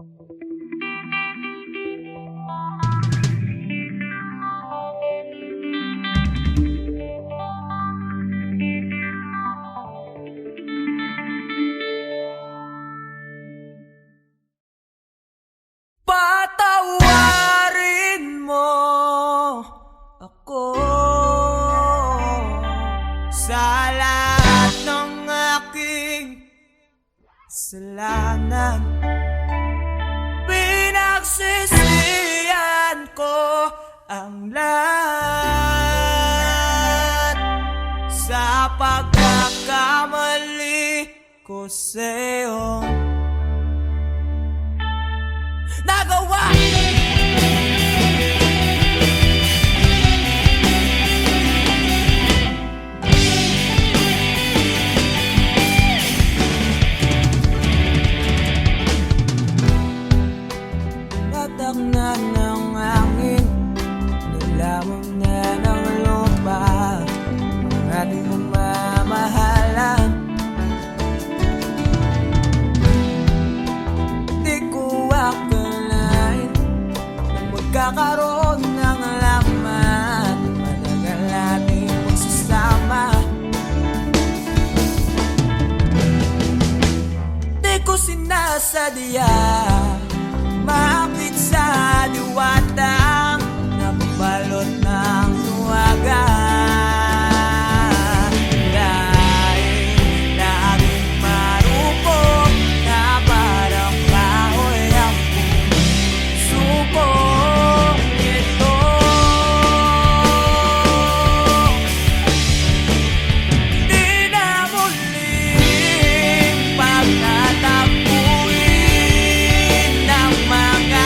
Patawarin mo ako sa lahat ng aking kasalanan. Pinagsisihan ko ang lahat sa pagkakamali ko sa'yo nagawa. Tatak na ng hangin, nilamon na ng lupa ang ating mamahalan. Di ko akalain na magkakaroon ng laman, matagal natin magsasama. Di ko sinasadya maapit sa diwatang nabalot ng tuwaga. Dahil laging marupok na parang kahoy ang puso ito. Di na muling pagtatapuin ng mga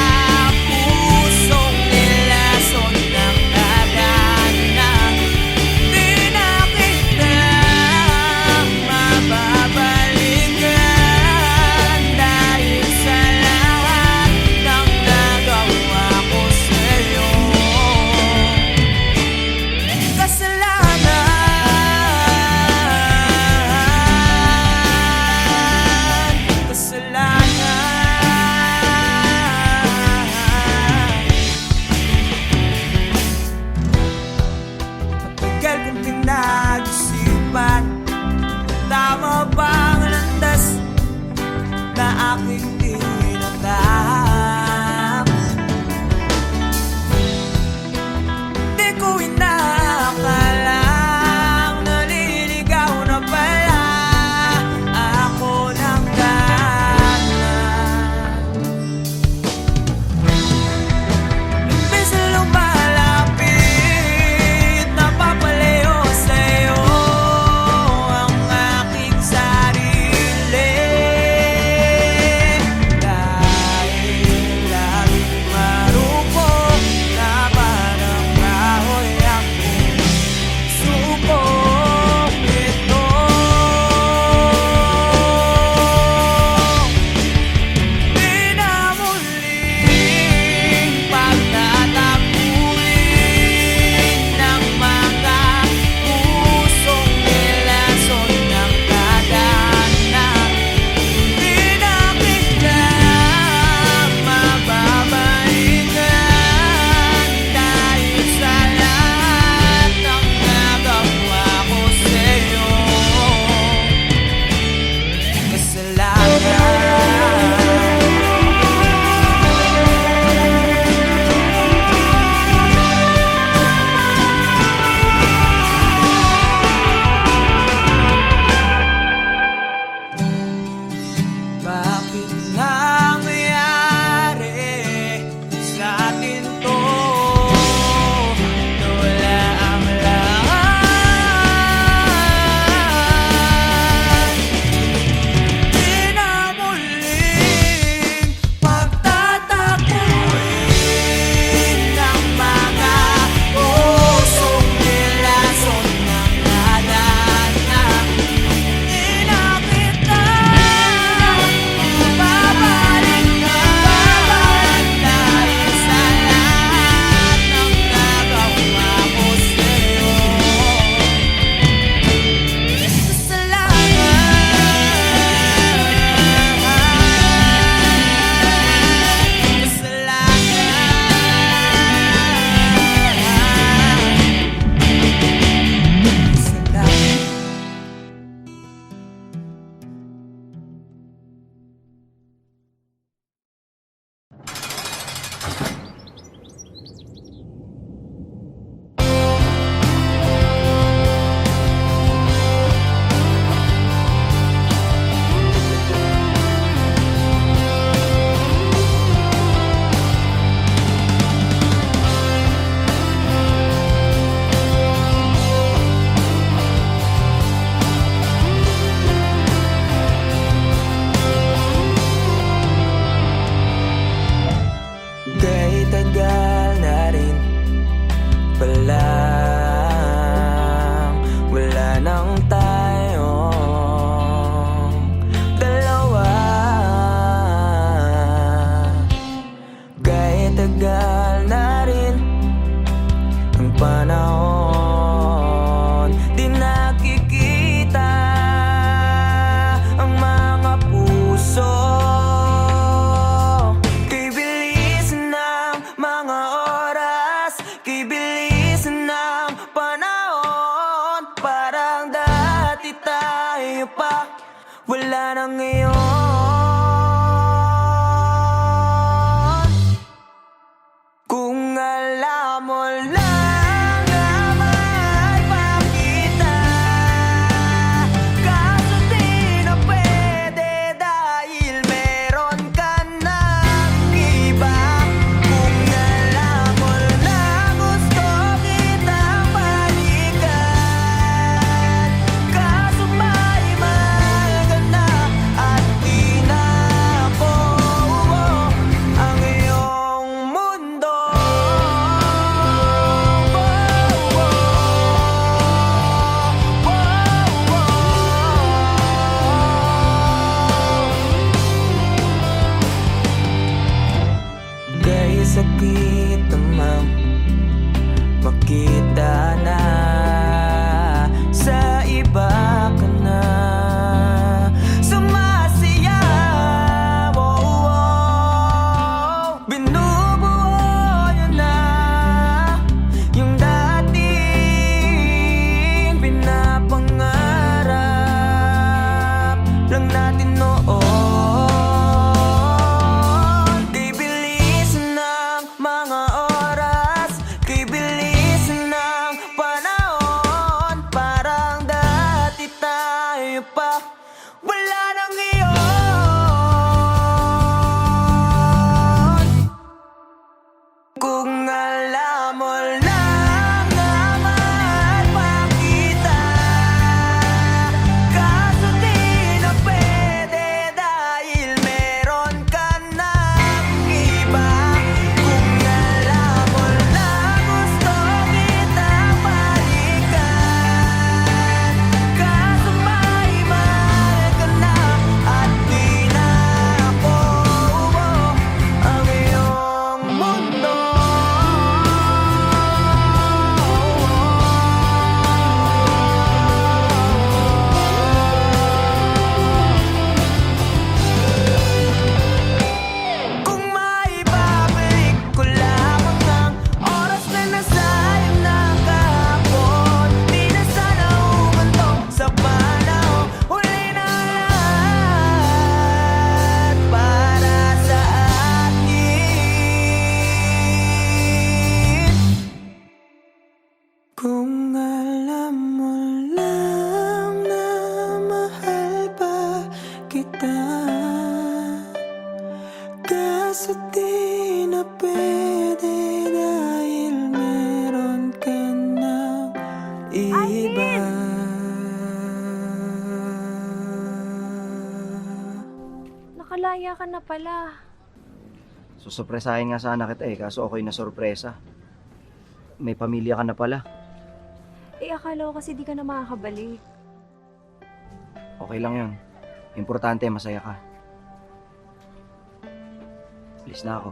na ngayon. Kung alam mo lang na mahal pa kita, kaso di na pwede dahil meron ka ng iba. Kung alam mo lang gusto kitang balikan, kaso may mahal ka na at di na ako ang iyong mundo. Kay sakit namang makita na sa iba ka na sumasayaw. Binubuo niyo na yung dating pinapangarap lang natin noon. Kay bilis ng mga oras, kay bilis ng panahon, parang dati tayo pa wala nang iyon. Kung alam mo lang na mahal pa kita, kaso di na pwede dahil meron ka ng iba. Kung alam mo lang gusto kitang balikan, kaso may mahal ka na at di na ako ang iyong mundo. Kung maibabalik ko lamang ang oras na nasayang na kahapon, di na sana humantong sa panahon. Huli na lahat para sa atin. Kung alam mo lang na mahal pa kita, kaso di na pwede dahil meron ka ng iba. Nakalaya ka na pala. Susurpresahin nga sana kita kaso ako'y nasurpresa. May pamilya ka na pala. Akala ko kasi di ka na makakabalik. Okay lang yun. Importante, masaya ka. Alis na ako.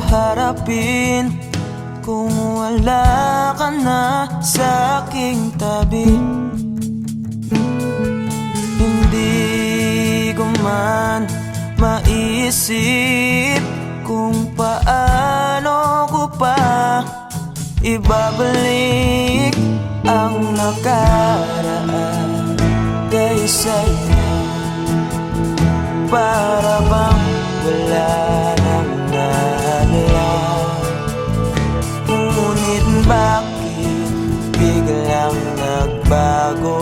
haharapin kung wala ka na sa aking tabi? Hindi ko man maisip kung paano ko pa ibabalik ang nakaraan kay sa'yo. Para bang wala nang nahalang, ngunit bakit biglang nagbago?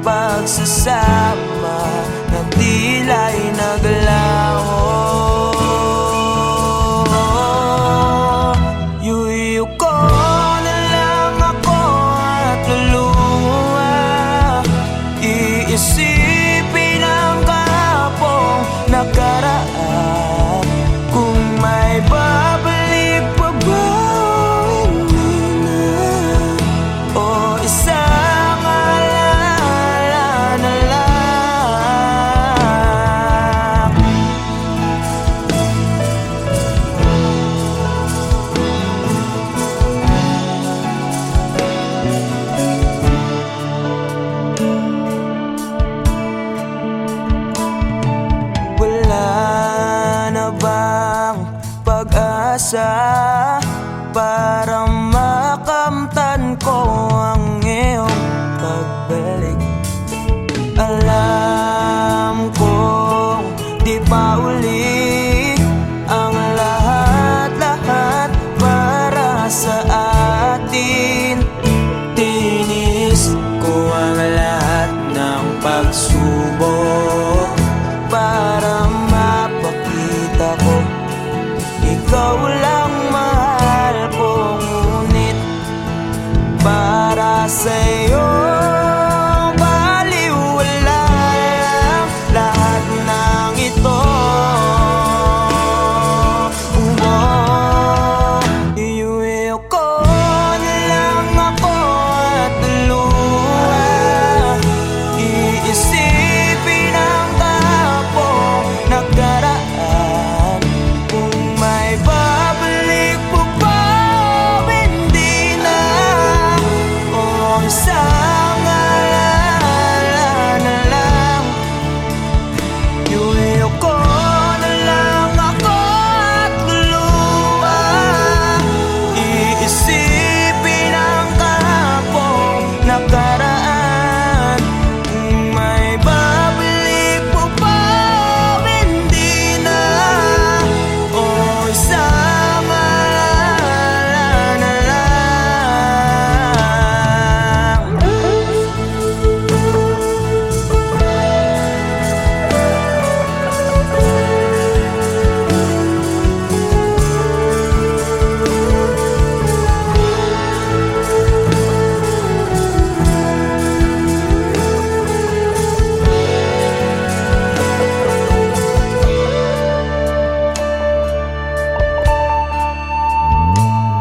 Pagsasama na tila'y naglaho. Yuyu ko na lang ako at luluha, iisipin ang kahapong nakaraan. Kung may babalik pa ba, hindi na, o isang alaala na lang. Wala na bang pag-asa para makamtan ko ang iyong pagbalik? Alam kong di pa uli ang lahat-lahat para sa atin. Tinis ko ang lahat ng pagsubok para mapakita ko ikaw lang mahal ko. Ngunit para sa'yo baliwala lang lahat ng ito. Iuwi ko na lang ako at luha, iisipin ang kahapong nakaraan. Kung may babalik po ba, hindi na, o isang alaala na lang. Iuwi ko na lang ako at luluha, iisipin ang kahapong nakaraan. Kung may babalik po ba, hindi na, o isang alaala na lang.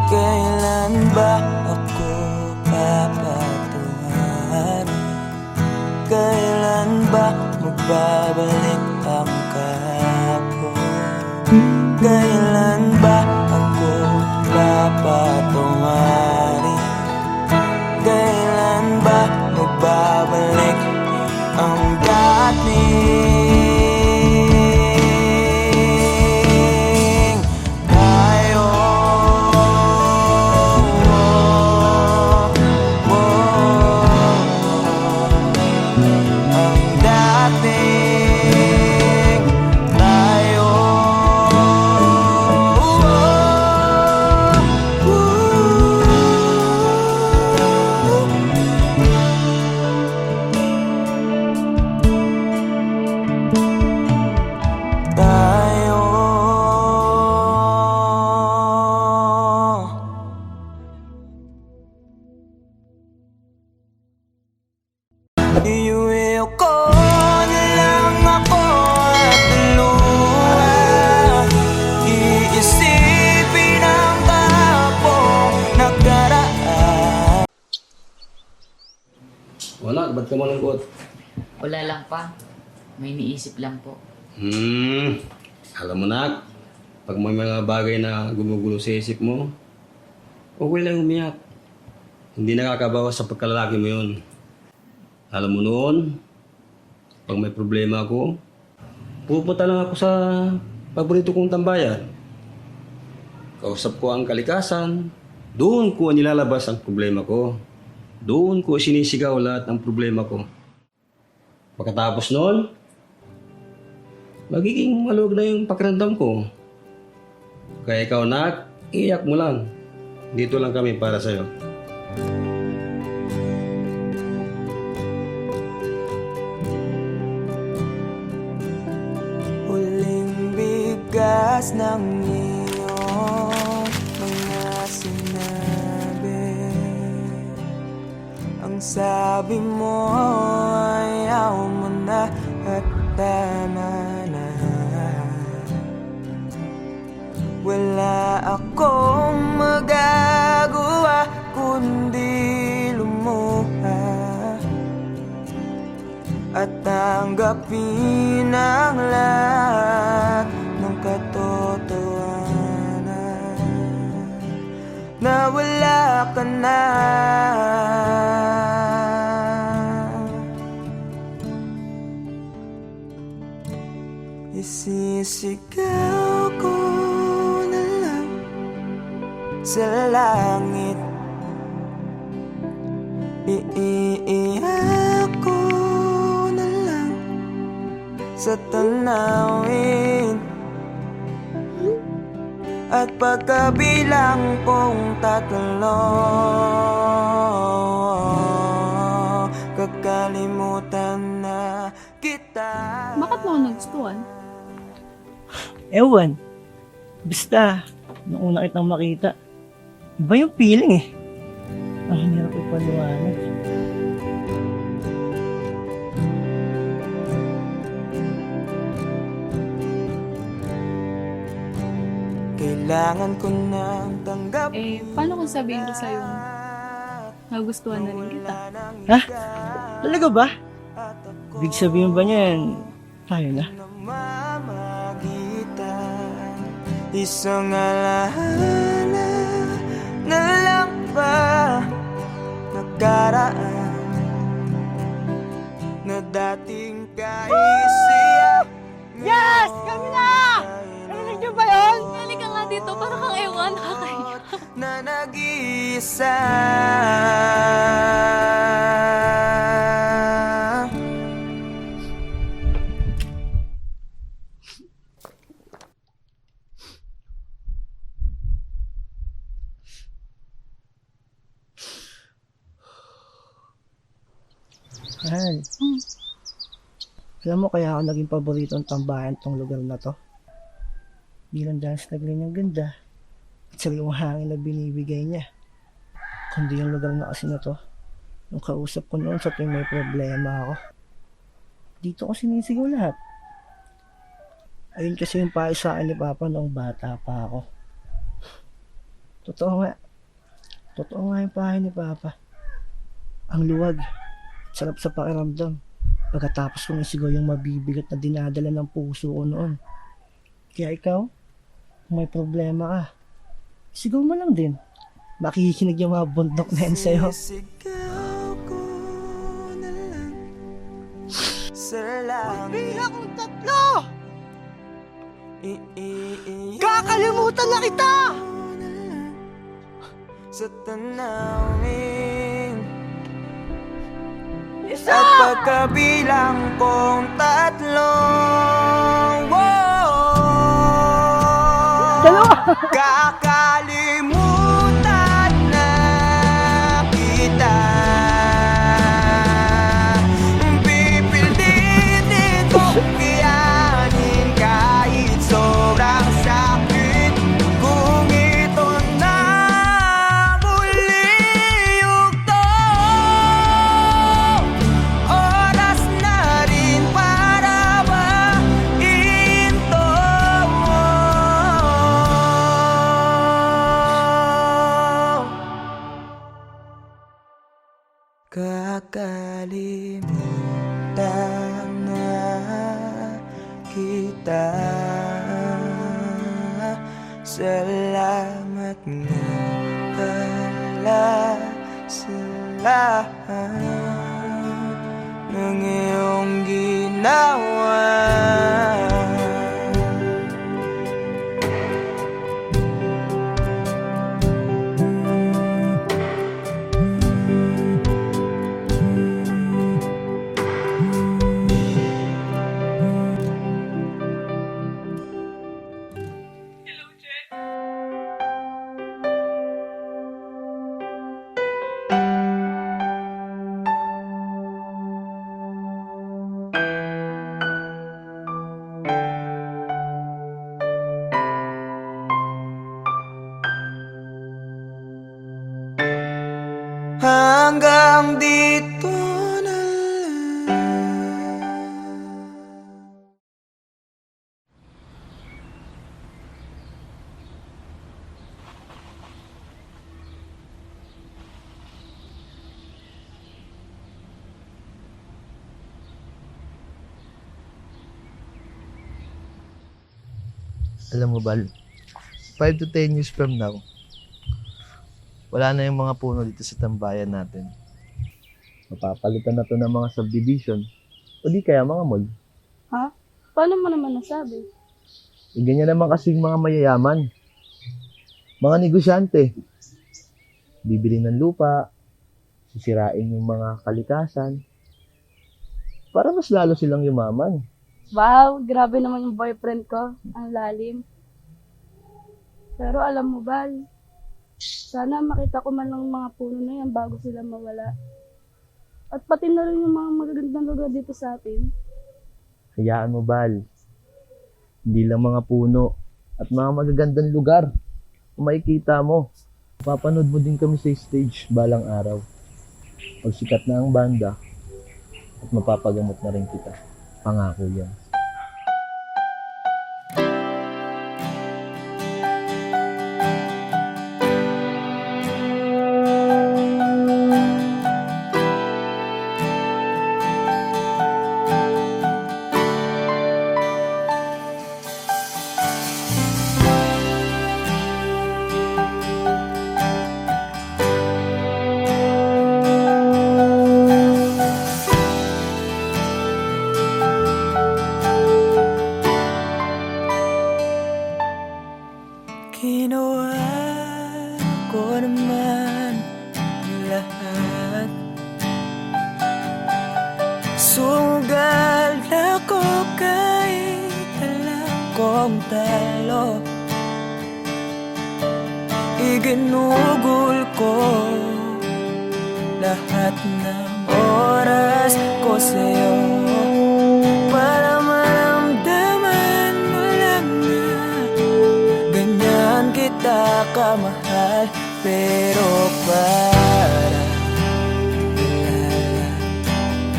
Kailan ba ako papatungan? Kailan ba magbabalik ang kahapon? Kailan ba ako papatungan? Kailan ba magbabalik ang dating tayo? Ang dating tayo. Tayo. Iuwi ko na lang ako at luha, iisipin ang kahapong nakaraan. Wala, ba't ka malungkot? Wala lang pa. May iniisip lang po. Alam mo na, pag may mga bagay na gumugulo sa isip mo, okay lang umiyak. Hindi nakakabawas sa pagkalalaki mo yun. Alam mo noon, pag may problema ako, pupunta lang ako sa paborito kong tambayan. Kausap ko ang kalikasan, Doon ko nilalabas ang problema ko. Doon ko sinisigaw lahat ng problema ko. Pagkatapos noon, magiging maluwag na yung pakiramdam ko. Kaya ikaw, nak, iyak mo lang. Dito lang kami para sa'yo. Huling bigas ng iyong mga sinabi. Ang sabi mo ayaw mo na at tama na. Wala akong magagawa kundi lumuha at tanggapin ang lahat ng katotohanan na wala ka na. Isisigaw ko na lang sa langit, iiyak ko na lang sa tanawin, at pagkabilang kong tatlo, kakalimutan na kita. Bakit mo ako nagustuhan? Ewan. Basta, nung una kitang makita, iba yung feeling eh. Ang hirap ipaliwanag. Kailangan ko nang tanggapin. Paano kung sabihin ko sa'yo, nagustuhan na rin kita? Ha? Talaga ba? Ibig sabihin ba niyan, tayo na? Namamagitan, isang alaala na lang ba nakaraan na dating kaisiyak. Yes! Kami na! Narinig niyo ba yun? Halika nga dito, para kang ewan, nakakaiyak. Na nag-iisa. Mahal. Alam mo kaya ako naging paboritong tambahan tong lugar na to? Bilang dahil sa tagline ng ganda at sariwang hangin na binibigay niya. Kundi yung lugar na kasi na to, nung kausap ko noon sa tuwing may problema ako. Dito ko sinisigaw lahat. Ayun kasi yung payo sa akin ni Papa noong bata pa ako. Totoo nga. Totoo nga yung payo ni Papa. Ang luwag. Sarap sa pakiramdam. Pagkatapos kong isigaw yung mabibigat na dinadala ng puso ko noon. Kaya ikaw, kung may problema ka, sigaw mo lang din. Makikinig yung mga bundok na yan sa'yo. Sisigaw ko na lang sa langit. Bilang kong tatlo! Iiyak Kakalimutan na kita! sa tanawin. Isa! At pagkabilang kong tatlong Dalawa! kakalimutan na kita. Pipilitin kong iyanin kahit sobrang sakit. Kung ito na muli yugto, oras na rin para mahinto. Kakalimutan na kita. Salamat nga pala sa lahat ng iyong ginawa. hanggang dito na lang. Alam mo, Bal, 5 to 10 years from now, wala na yung mga puno dito sa tambayan natin. Mapapalitan na to ng mga subdivision o di kaya mga mall. Ha? Paano mo naman nasabi? Ganyan naman kasing mga mayayaman. Mga negosyante. Bibili ng lupa, sisirain yung mga kalikasan, para mas lalo silang yumaman. Wow, grabe naman yung boyfriend ko. Ang lalim. Pero alam mo, Bal, sana makita ko man lang mga puno na yan bago sila mawala. At pati na rin yung mga magagandang lugar dito sa atin. Hayaan mo, Bal. Hindi lang mga puno at mga magagandang lugar. Kung makikita mo, papanood mo din kami sa stage balang araw. Pag sikat na ang banda, at mapapagamot na rin kita. Pangako yan. Ginawa ko naman ang lahat. Sugal ako kahit alam kong talo. Iginugol ko lahat ng oras ko sa'yo para maramdaman mo lang na ganyan kita kamahal. Pero para ilala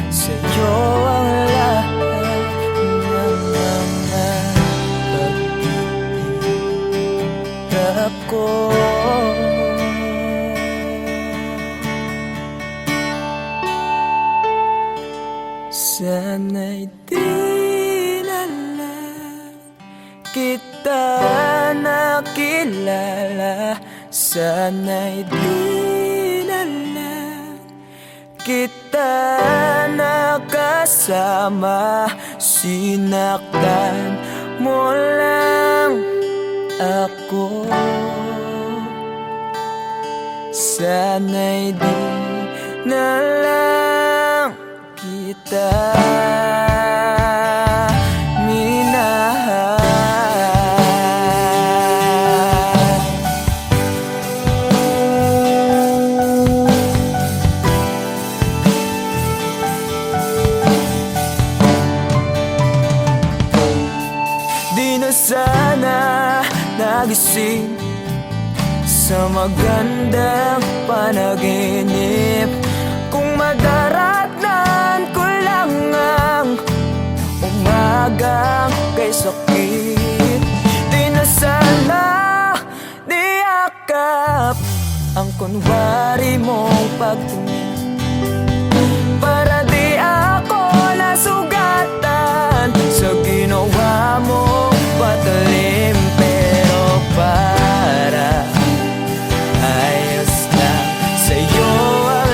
sa'yo ang lahat ng mga pag-ibig ko. Sana'y di na lang kita nakilala. Sana'y di na lang kita nakasama. Sinaktan mo lang ako. Sana'y di na lang kita minahal. Di na sana nagising sa magandang panaginip kung madaratnan ko lang ang umagang kay sakit. Di na sana niyakap ang kunwari mong pagtingin para di ako nasugatan sa ginawa mong patalim. Pero para ayos lang sa'yo ang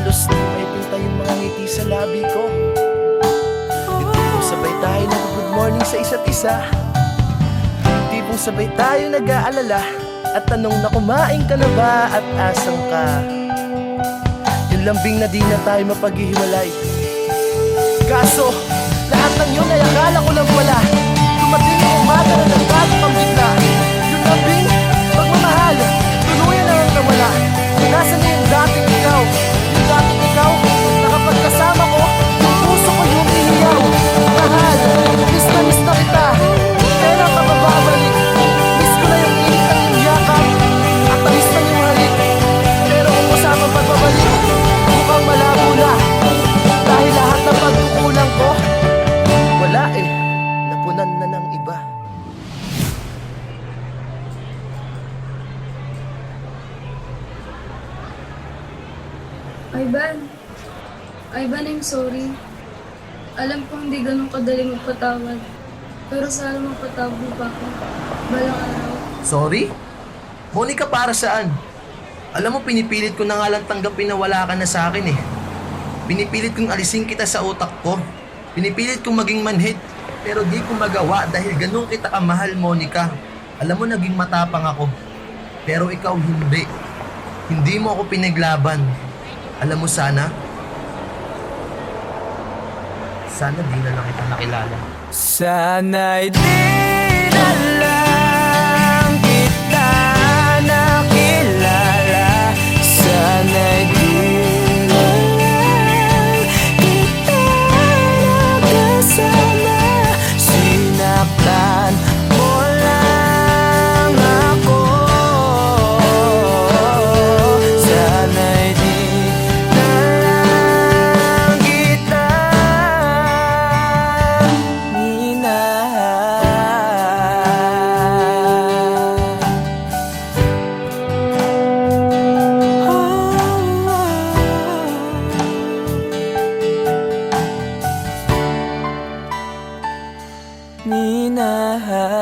halos di maipinta yung mga ngiti sa labi ko. Yung tipong sabay tayo nag-good morning sa isa't isa. Yung tipong sabay tayo nag-aalala at tanong na kumain ka na ba at asan ka. Yung lambing na di na tayo mapaghihiwalay. Kaso, lahat ng yun ay akala ko lang pala. Dumating yung umaga na nagbago kang bigla. Yung lambing, pagmamahal, tuluyan na lang nawala. Nasaan na yung dating ikaw? Yung dating ikaw, na kapag kasama ko, yung puso ko yung iniyaw. Mahal, miss na kita. Kailan ka ba babalik? Miss ko na yung init ng iyong yakap. At tamis na yung halik. Pero kung usapang pagbabalik, mukhang malabo na. Dahil lahat ng pagkukulang ko, wala eh, napunan na ng iba. Ivan, I'm sorry. Alam ko hindi ganun kadali magpatawad. Pero sana mapatawad mo pa ako. Balang araw. Sorry? Monica, para saan? Alam mo, pinipilit ko na nga lang tanggapin na wala ka na sa akin eh. Pinipilit kong alisin kita sa utak ko. Pinipilit kong maging manhid. Pero di ko magawa dahil ganun kita kamahal, Monica. Alam mo, naging matapang ako. Pero ikaw hindi. Hindi mo ako pinaglaban. Alam mo, sana di na lang kita nakilala. Sana'y di na lang kita nakilala. Sana'y di na lang kita nakasama. Sinaktan mo lang ako. Sana'y di na lang kita minahal.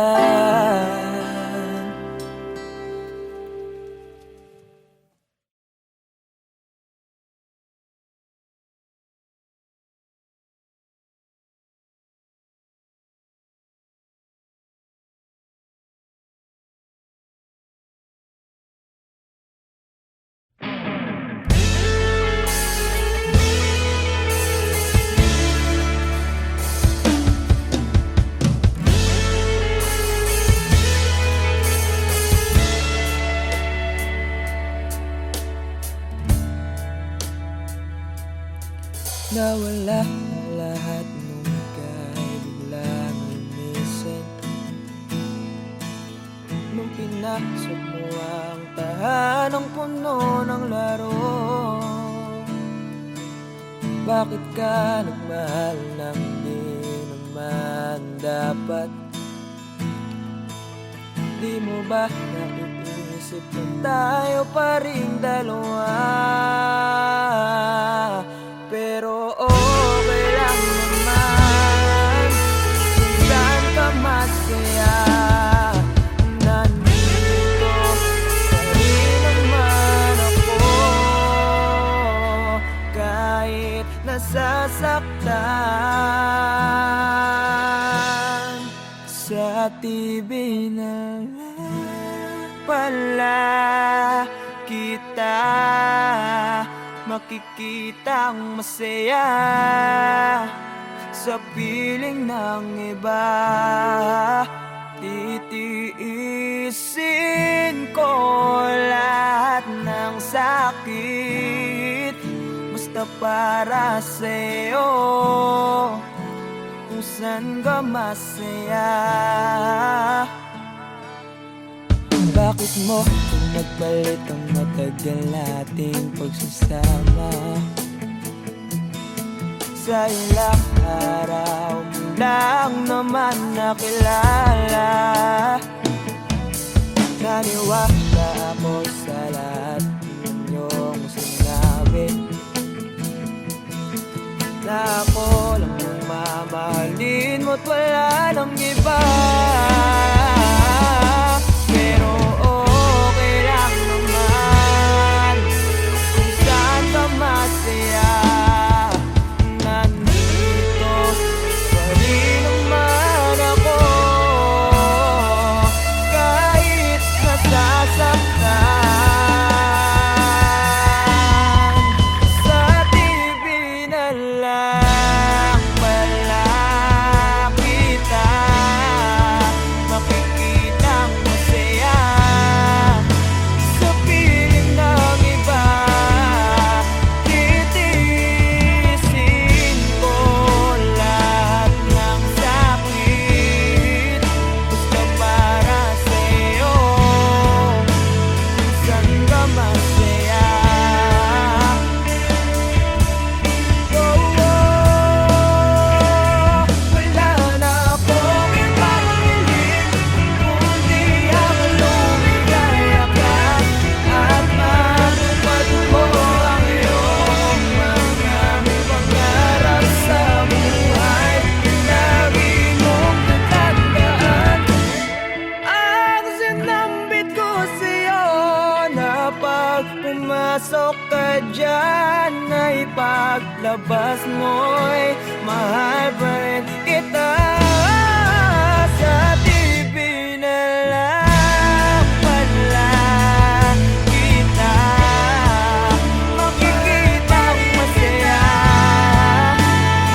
Nawala lahat nung ika'y biglang lumisan. Nung pinasok mo ang tahanang puno ng laro. Bakit ka nagmahal nang di naman dapat? Di mo ba naiisip na tayo pa ring dalawa? Pero okay lang naman kung saan ka masaya. Nandito pa rin naman ako kahit nasasaktan. Sa TV na lang pala kita makikitang masaya sa piling ng iba. Titiisin ko lahat ng sakit basta para sa'yo, kung saan ka masaya. Bakit mo nagpalit ang matagal nating pagsasama? Sa ilang araw mo lang naman nakilala. Naniwala ako sa lahat ng iyong sinabi, na ako lang ang mamahalin mo't wala nang iba. Pero okay lang naman kung saan ka masaya. pumasok ka dyan ay paglabas mo'y mahal pa rin kita. Sa TV na lang pala kita makikitang masaya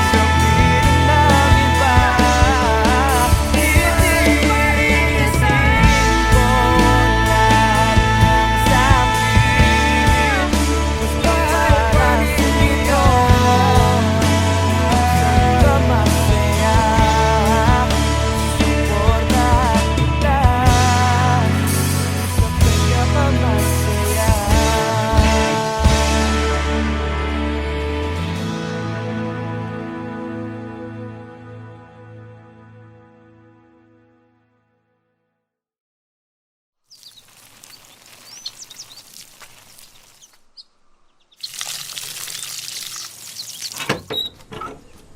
sa piling namin pa. Titirisin ko lahat ng sakit, gusto para sa'yo ka masaya. Suporta kita sa kanya ka masaya.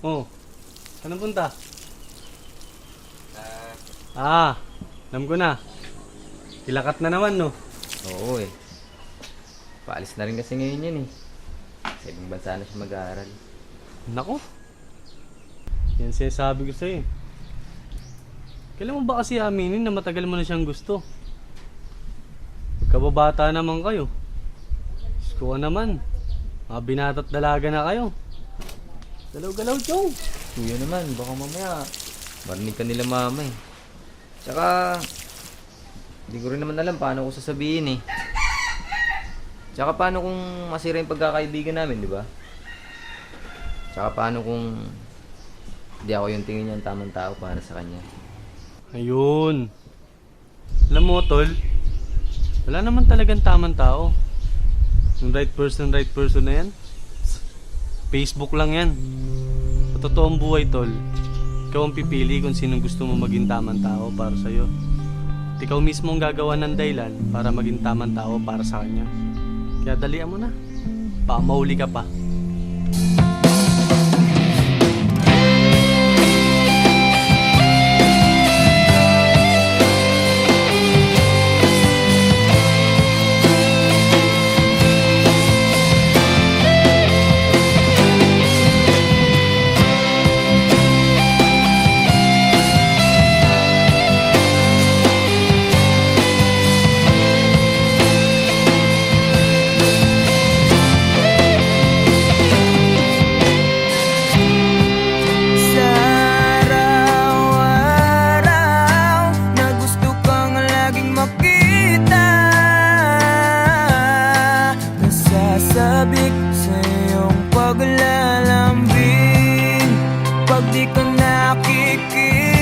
Oh, saan ang punta? Alam ko na. Kilakat na naman, no? Oo eh. Paalis na rin kasi ngayon yan eh. Sa ibang bansa na siya mag-aaral. Nako. Yan sinasabi ko sa'yo. Kailan mo ba kasi aminin na matagal mo na siyang gusto? Magkababata naman kayo. Diyos ko naman. Mga binata't dalaga na kayo. Galaw-galaw, Chong. Kuya naman, baka mamaya marinig ka nila mama eh. Tsaka, hindi ko rin naman alam paano ko sasabihin eh. Tsaka paano kung masira yung pagkakaibigan namin, di ba? Tsaka paano kung hindi ako yung tingin niya ang tamang tao para sa kanya. Ayun. Alam mo, tol, wala naman talagang tamang tao. Yung right person na yan, Facebook lang yan. Sa totoong buhay, tol, ikaw ang pipili kung sinong gusto mo maging tamang tao para sa'yo. At ikaw mismo ang gagawa ng dahilan para maging tamang tao para sa kanya. Kaya dalian mo na. Baka mahuli ka pa. Sa araw-araw na gusto kang laging makita, nasasabik sa iyong paglalambing. Pag di ka nakikita,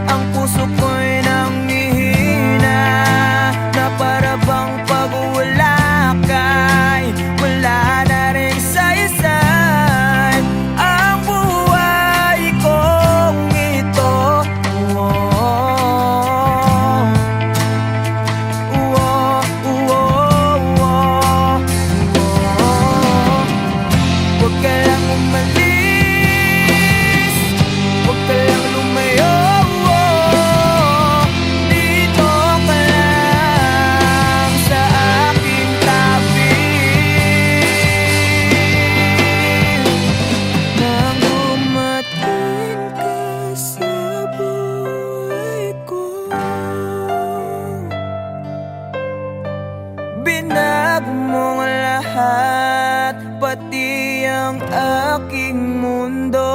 ang puso ko'y nanghihina, na para bang pag wala ka'y wala na rin saysay ang buhay kong ito. Huwag ka lang umalis, huwag ka lang lumayo. Dito ka lang sa aking tabi. Nang dumating ka sa buhay ko, binago mo ang lahat, pati ang aking mundo.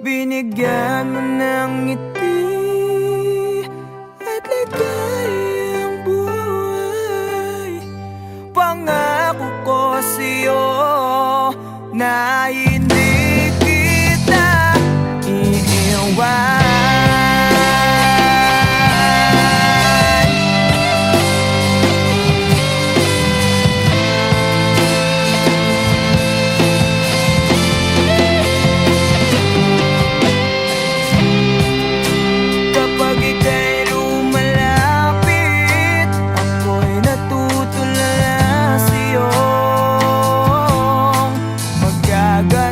Binigyan mo ng ngiti at ligayang buhay. Pangako ko sa'yo na hindi kita iiwan. Kapag ika'y lumalapit, ako'y natutulala sa'yo. Magagawa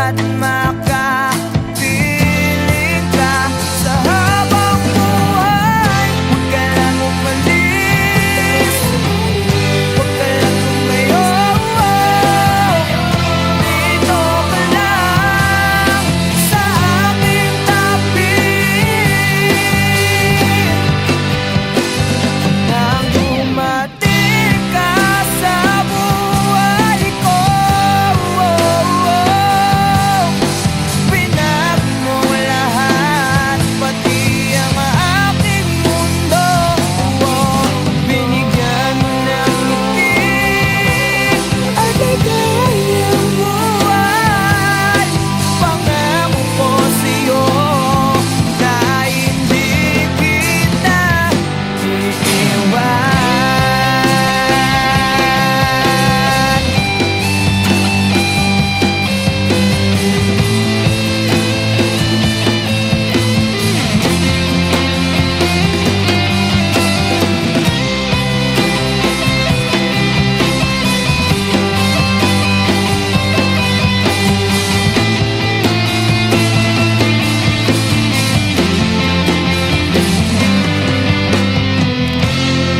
at makapiling ka sa habang buhay. Huwag ka lang umalis, huwag ka lang tumayo. Dito ka lang sa aking tabi. Nang dumating ka sa buhay ko, pinag mo lahat, pati ang aking mundo. Binigyan mo ng ngiti at ligayang buhay. Pangako ko sa'yo na hindi kita iiwan.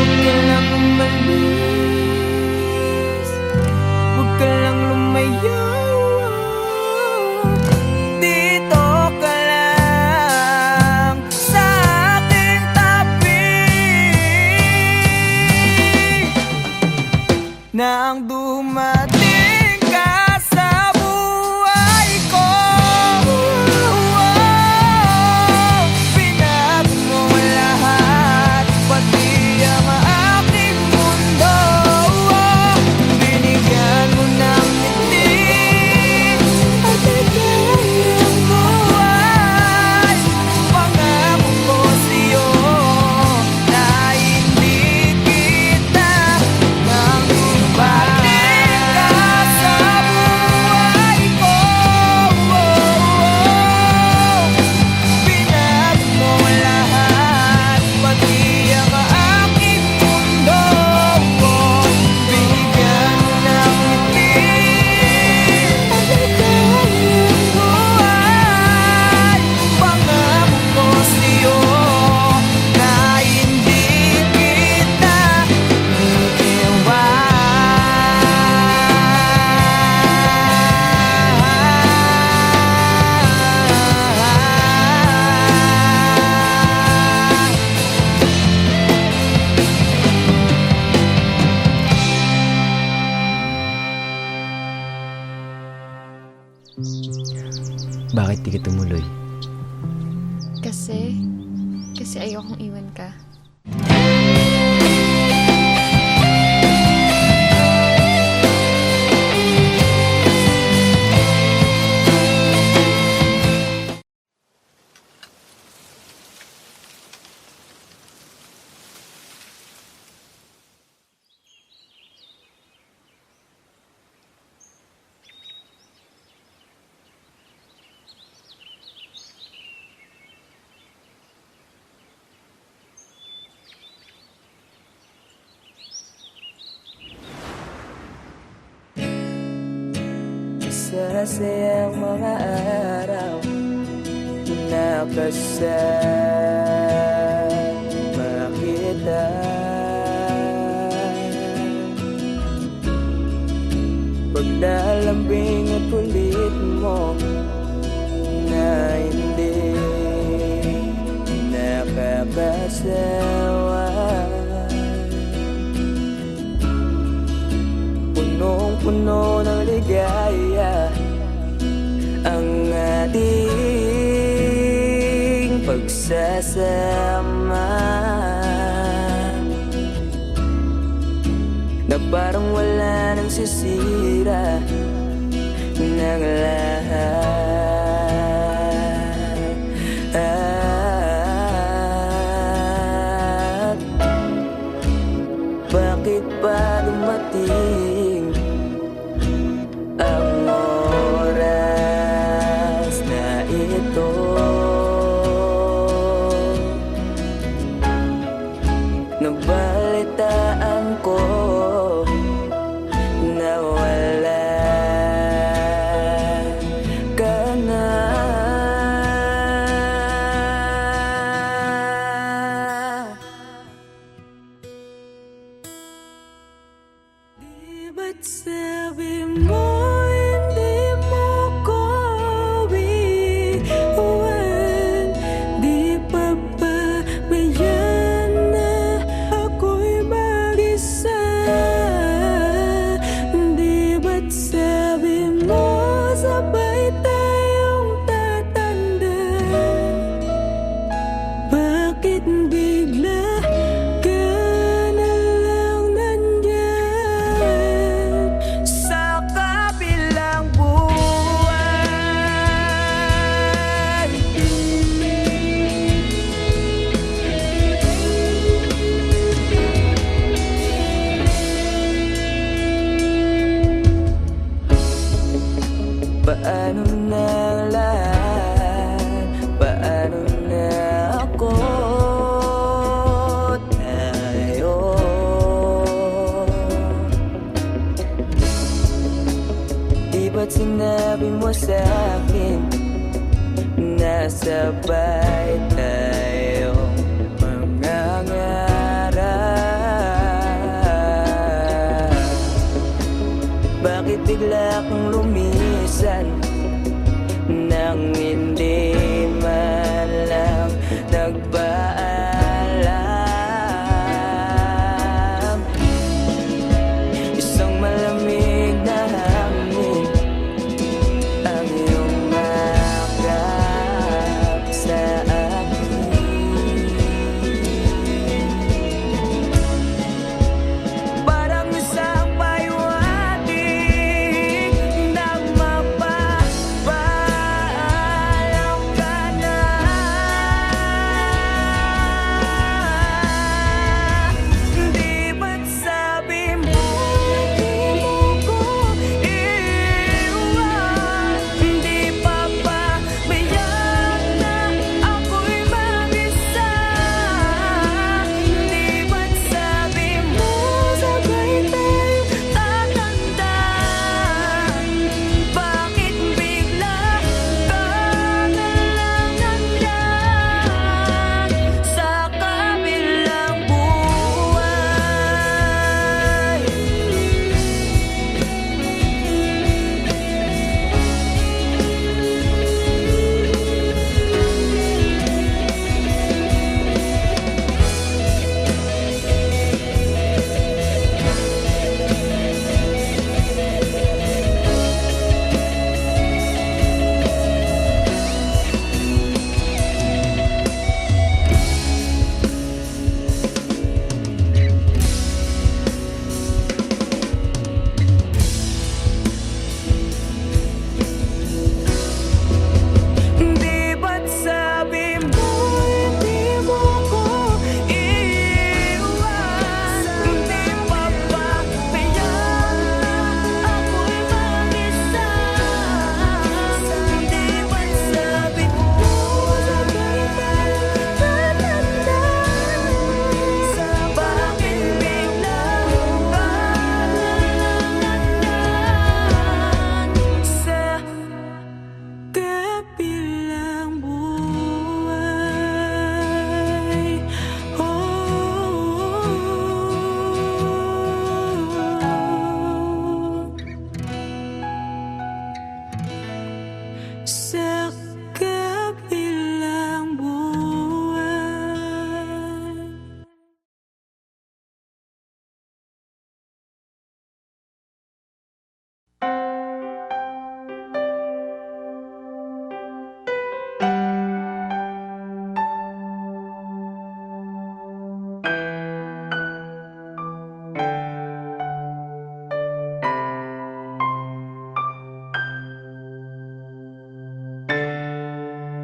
Huwag ka lang umalis, huwag ka lang lumayo. Dito ka lang sa aking tabi. Nang dumating ka sa buhay ko, pinag mo lahat, pati ang aking mundo. Binigyan mo ng ngiti at ligayang buhay. Pangako ko sa'yo na hindi kita nang dumating ka sa buhay ko. Pinag mo lahat, pati ang aking mundo. Binigyan mo ng ngiti at ligayang buhay. Pangako ko sa'yo na hindi kita iiwan. Bakit di ka tumuloy? Kasi ayokong iwan ka. Masasayang mga araw na kasama kita. Paglalambing at kulit mo na hindi nakakasawa. Punong-puno ng ligaya ang ating pagsasama, na parang wala nang sisira ng lahat. Bakit ba dumating ang oras na ito? Nabalitaan ko na wala ka Paano na lahat? Paano na ako? Tayo. Di ba't sinabi mo sa'kin nasabay tayo mangangarap? Bakit bigla kang lumisan nang hindi man lang nagpaalam? Isang malamig na hangin ang iyong makap sa akin. Parang isang payuhating nang mapapaalam ka na. Di ba't sabi mo di mo ko iiwan? Di pa ba biyak na ako'y mag-isa? Di ba't sabi mo sabay tayo tatanda? Bakit bigla ka na lang nandyan sa kabilang buhay? Di ba't sabi mo di mo ko iiwan? Di pa ba biyak na ako'y mag-isa? Di ba't sabi mo sabay tayo tatanda? Bakit bigla ka na lang nandyan sa kabilang buhay? Sa kabilang buhay.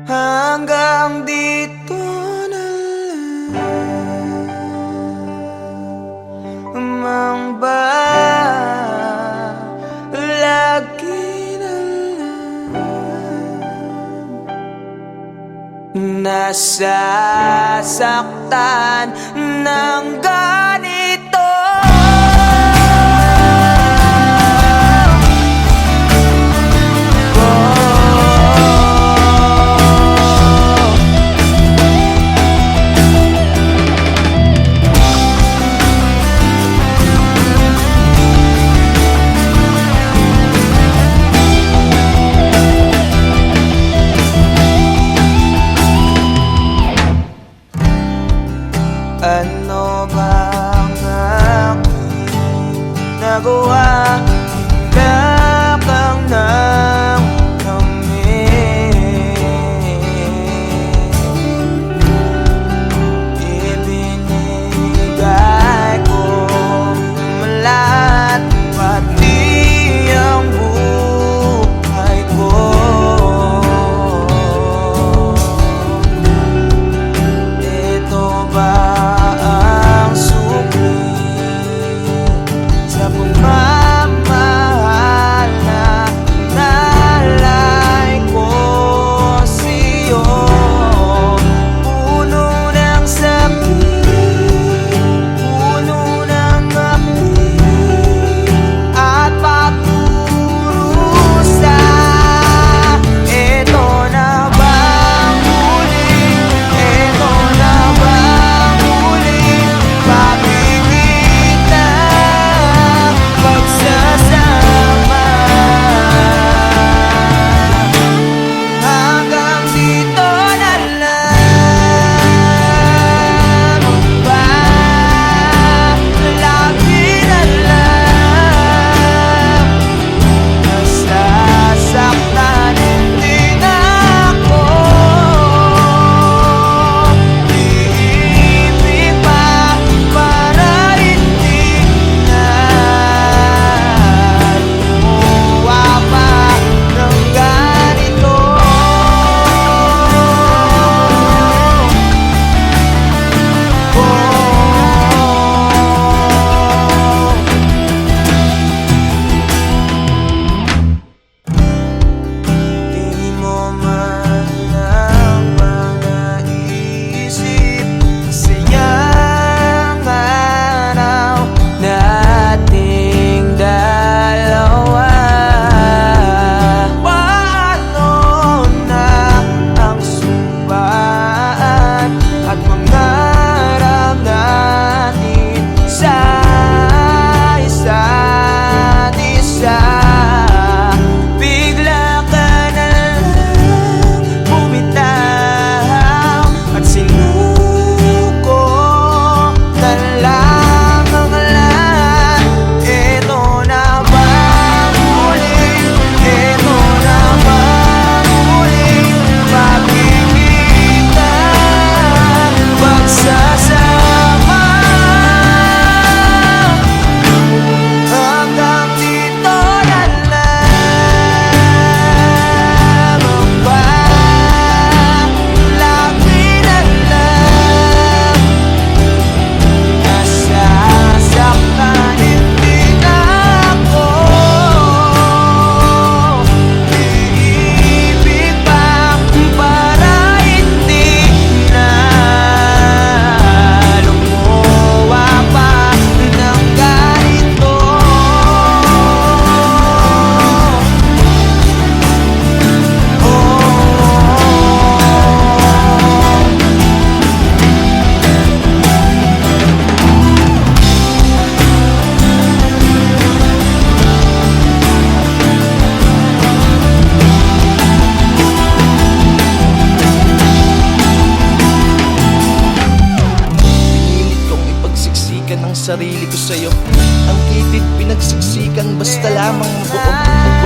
Hanggang dito na lang ba? Lagi na lang nasasaktan ng ganito. Ano ba sarili ko sa'yo. Ang kitid pinagsiksikan, basta lamang mabuo.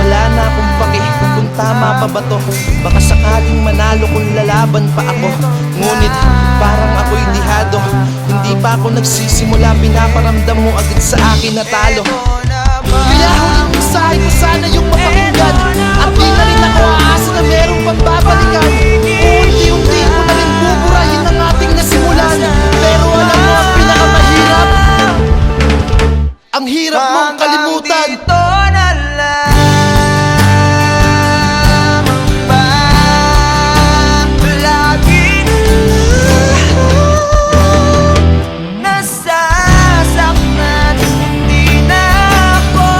Wala na akong pake kung tama pa ba to. Baka sakaling manalo kung lalaban pa ako. Ngunit parang ako'y dihado. Hindi pa ako nagsisimula, pinaparamdam mo agad sa akin na talo. Kaya huling mensahe ko sana yung mapakinggan. At di na rin ako aasa na merong pagbabalikan. Unti-unti ko na rin buburahin ang ating nasimulan. Pero alam mo ang pinakamahirap, ang hirap mong kalimutan. Dito na lang ba lagi nasasaktan? Hindi na ako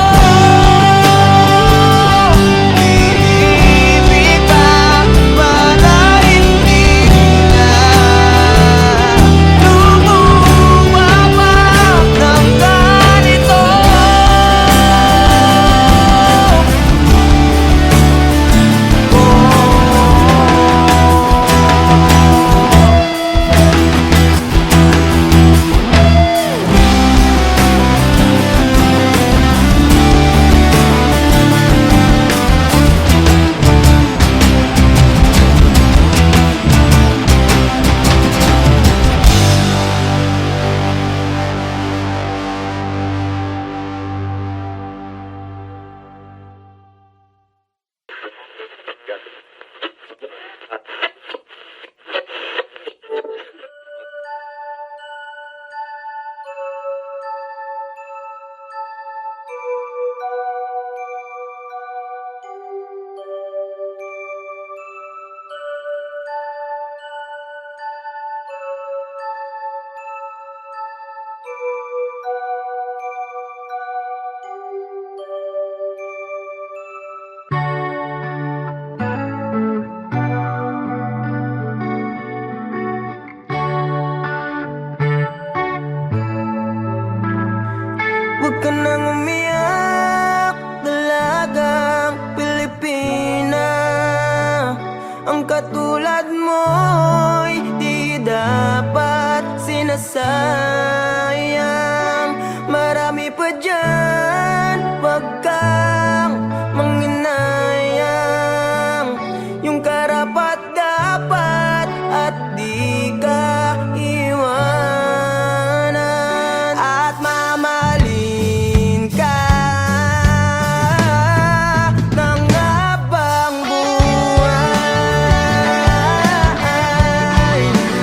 ibibigay para hindi na lumuwawak ng ganito. Huwag ka nang umiyak, dalagang Pilipina. Ang katulad mo'y di dapat sinasayang. Marami pa dyan, huwag kang manginayang. Yung karapat dapat at di ka iwanan. At mamahalin ka ng habang buhay,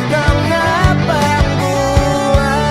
ng habang buhay.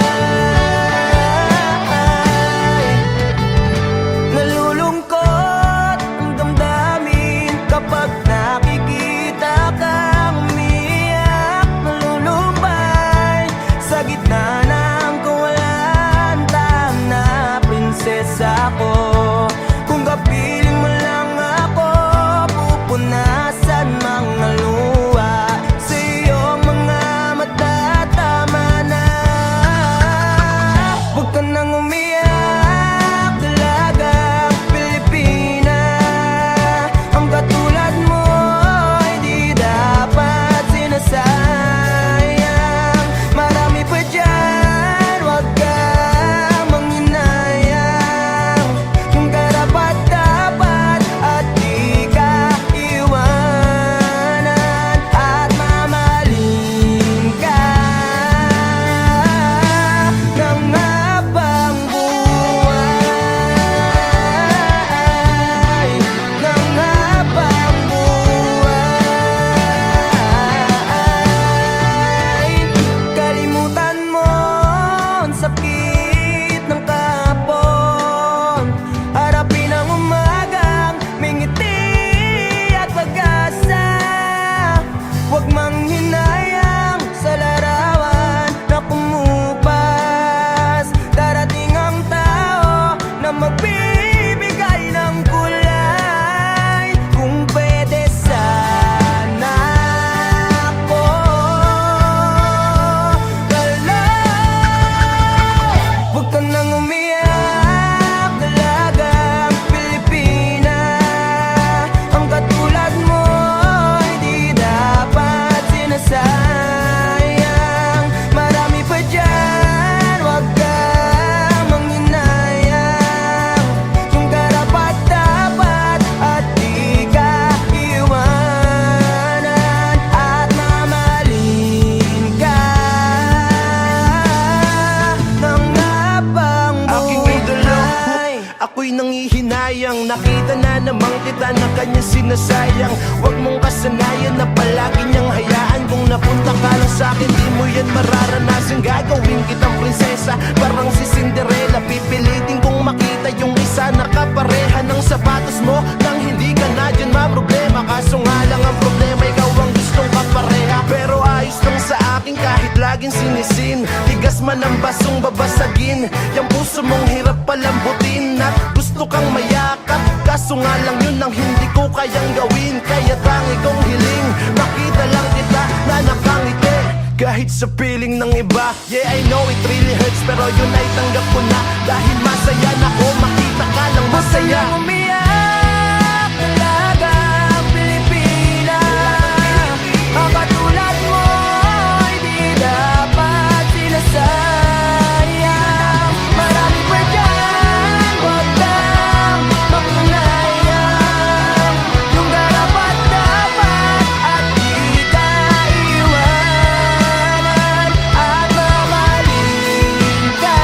kanyang sinasayang. Huwag mong kasanayan na palagi niyang hayaan. Kung napunta ka lang sa'kin, di mo yan mararanasan. Gagawin kitang prinsesa, parang si Cinderella. Pipilitin kong makita yung isa na kapareha ng sapatos mo. Nang hindi ka na dyan problema. Kaso nga lang ang problema, ikaw ang gustong kapareha. Pero ayos lang sa akin kahit laging sinisin. Tigas man ang basong babasagin. Yung puso mong hirap palambutin. At gusto kang mayakap, kaso nga lang yun ang hindi ko kayang gawin. Kaya tangi kong hiling, makita lang kita na nakangiti. Kahit sa piling ng iba, yeah I know it really hurts, pero yun ay tanggap ko na. Dahil masaya na ko, makita ka lang masaya. Gusto lang umiyak, talaga ang Pilipinas. Ang katulad mo ay di dapat sinasayang. Marami pa dyan, huwag kang makunayang. Yung karapat-dapat at di ka iwanan. At mamahalin ka.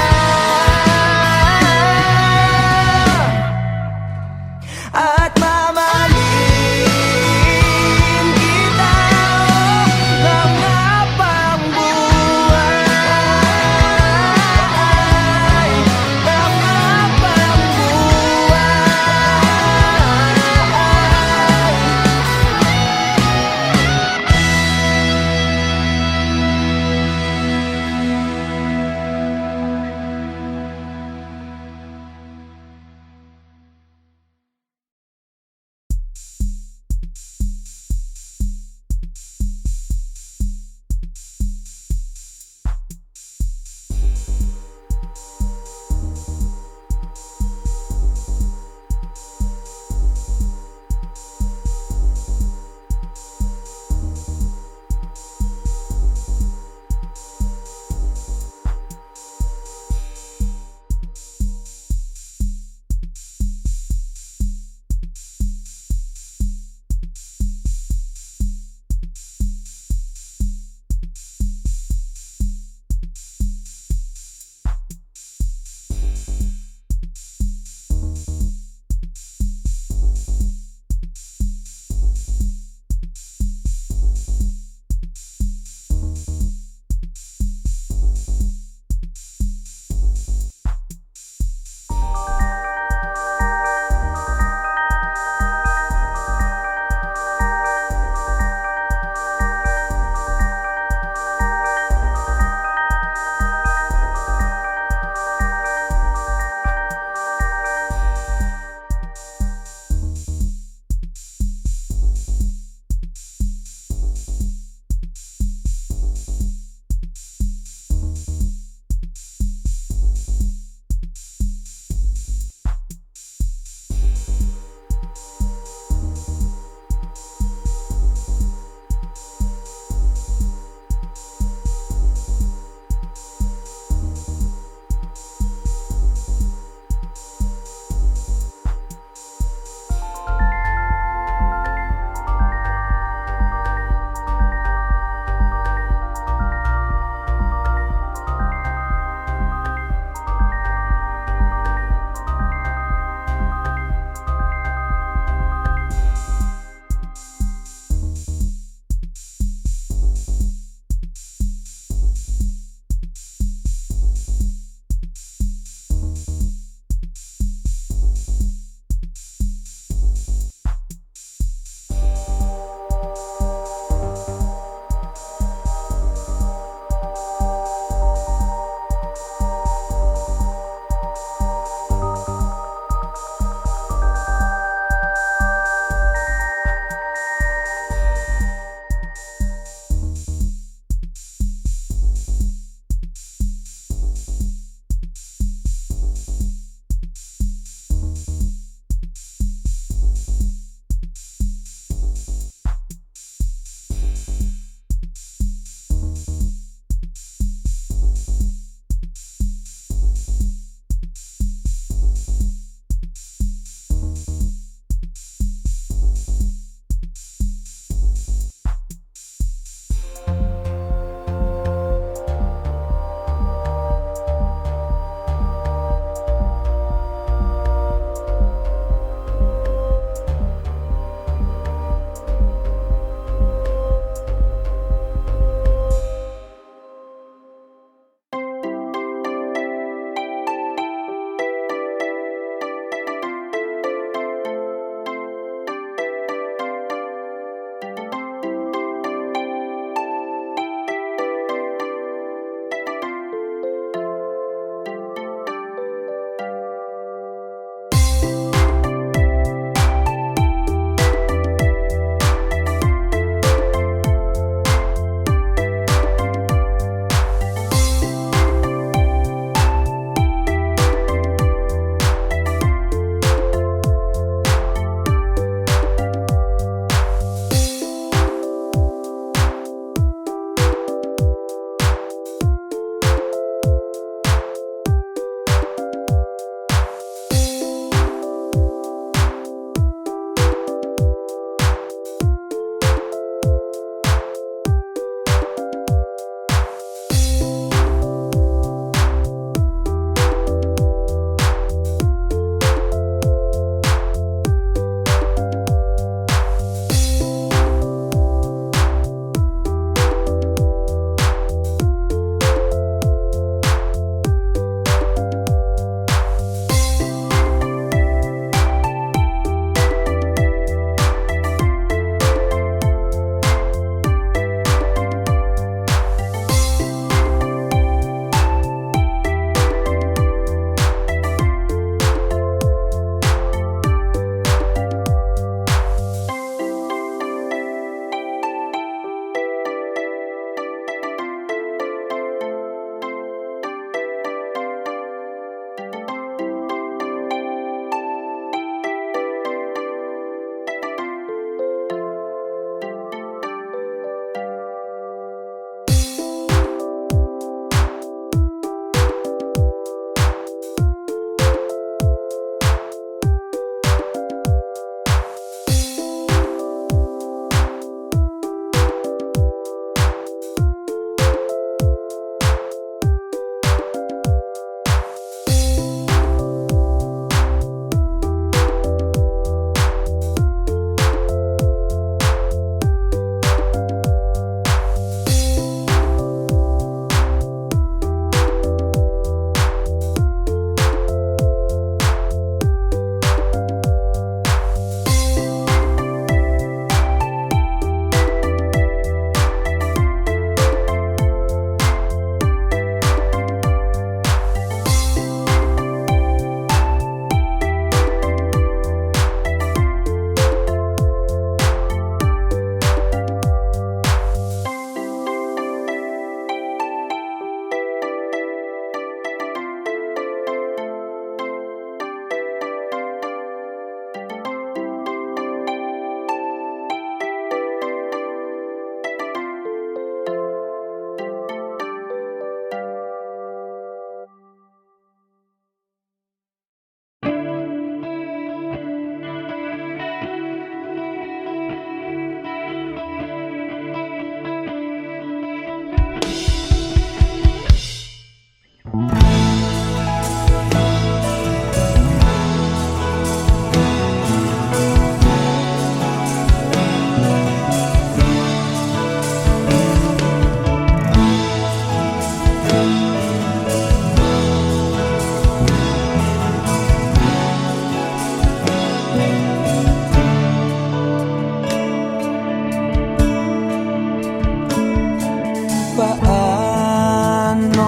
Paano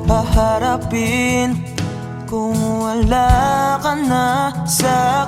haharapin kung wala ka na sa